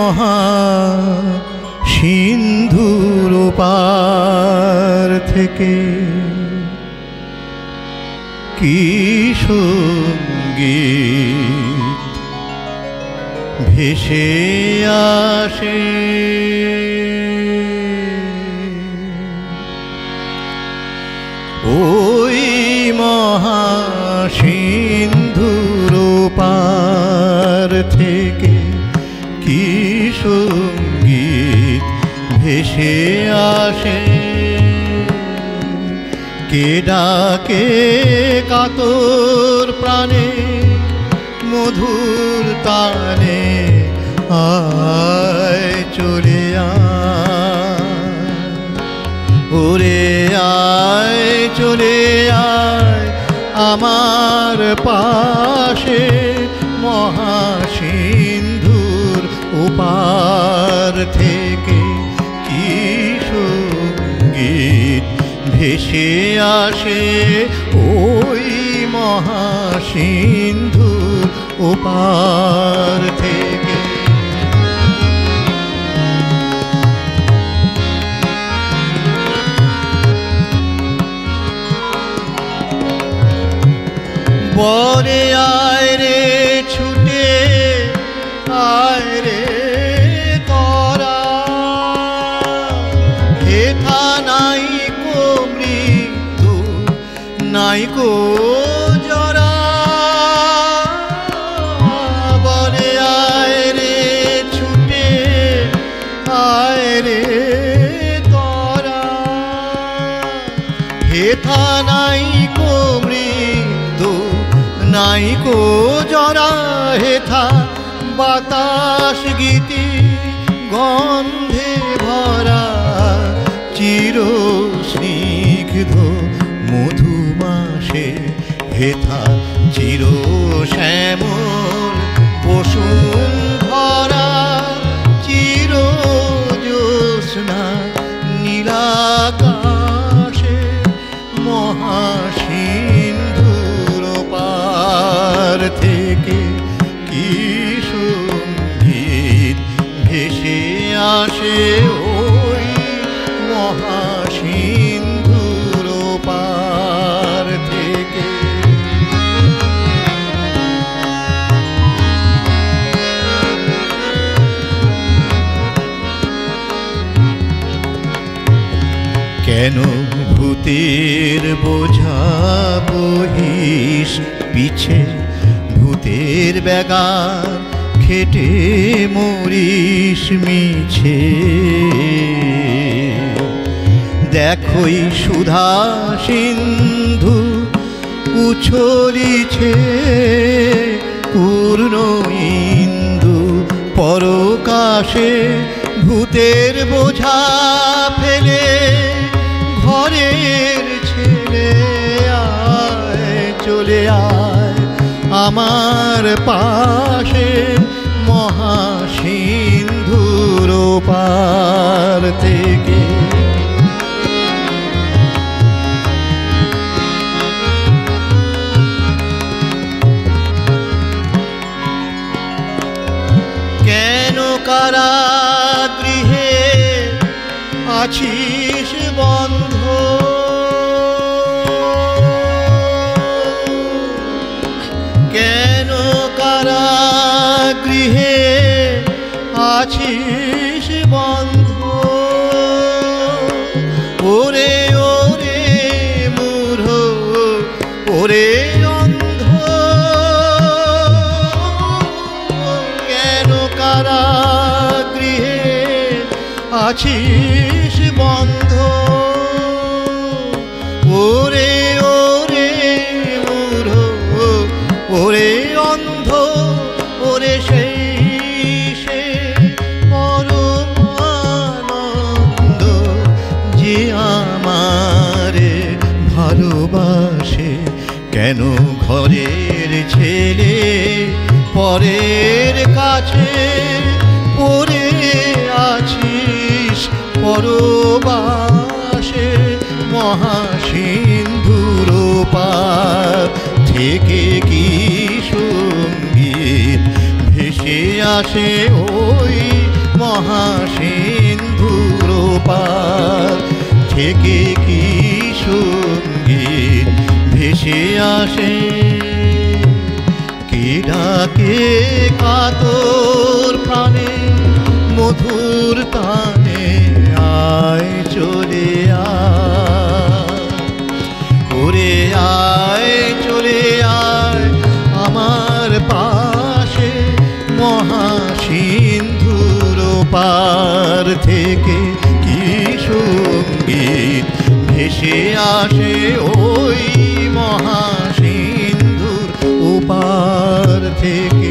মহা সিন্ধুর পার থেকে কি সঙ্গীত ভেসে আসে ওই মহা সিন্ধুর পার থেকে কি সঙ্গীত ভেসে আসে কে ডাকে কাতর প্রাণে মধুর তানে আয় চলে আয় ওরে আয় চলে আয় আমার পাশে মহাসিন্ধুর ওপার থেকে কি সঙ্গীত ভেসে আসে ওই মহাসিন্ধুর ওপার থেকে বরে আয় রে ছুটে আয় রে তোরা হেথা নাই কো মৃত্যু নাই কো জরা বরে আয় রে ছুটে আয় রে তোরা হেথা নাই কো মৃত্যু নাই কো জরা হেথা বাতাস গীতি গন্ধে ভরা চির স্নিগ্ধ মধুমাসে হেথা চির শ্যামল বসুন্ধরা চির জ্যোৎস্না নীলাকাশে মহাসিন্ধুর পার থেকে কি সঙ্গীত ভেসে আসে ওই মহাসিন্ধুর পার থেকে কেন ভূতের বোঝা বহিস পিছে ভূতের ব্যাগার খেটে মরিস মিছে দেখোই সুধা সিন্ধু উছলিছে পূর্ণ ইন্দু পরকাশে ভূতের বোঝা ফেলে ঘরের ছেলে আয় চলে আয় আমার পাশে মহাসিন্ধুর পার থেকে কেন কারাগৃহে আছিস বন্ধ কেন কারাগৃহে আছিস বন্ধ ওরে ওরে মূঢ় ওরে অন্ধ কেন কারাগৃহে আছিস বন্ধ ওরে ওরে মূঢ় ওরে অন্ধ ওরে সেই সে পরমানন্দ যে আমারে ভালোবাসে কেন ঘরের ছেলে পরের কাছে পড়ে আছিস পরবাসে মহাসিন্ধুর পার থেকে কি সঙ্গীত ভেসে আসে ওই মহাসিন্ধুর পার থেকে কি সঙ্গীত ভেসে আসে, কে ডাকে কাতর প্রাণে মধুর তানে, আয় চলে আয় ওরে আয় চলে আয় আমার পাশে, মহাসিন্ধুর পার থেকে কি সঙ্গীত ভেসে আসে, ওই মহাসিন্ধুর ওপার থেকে।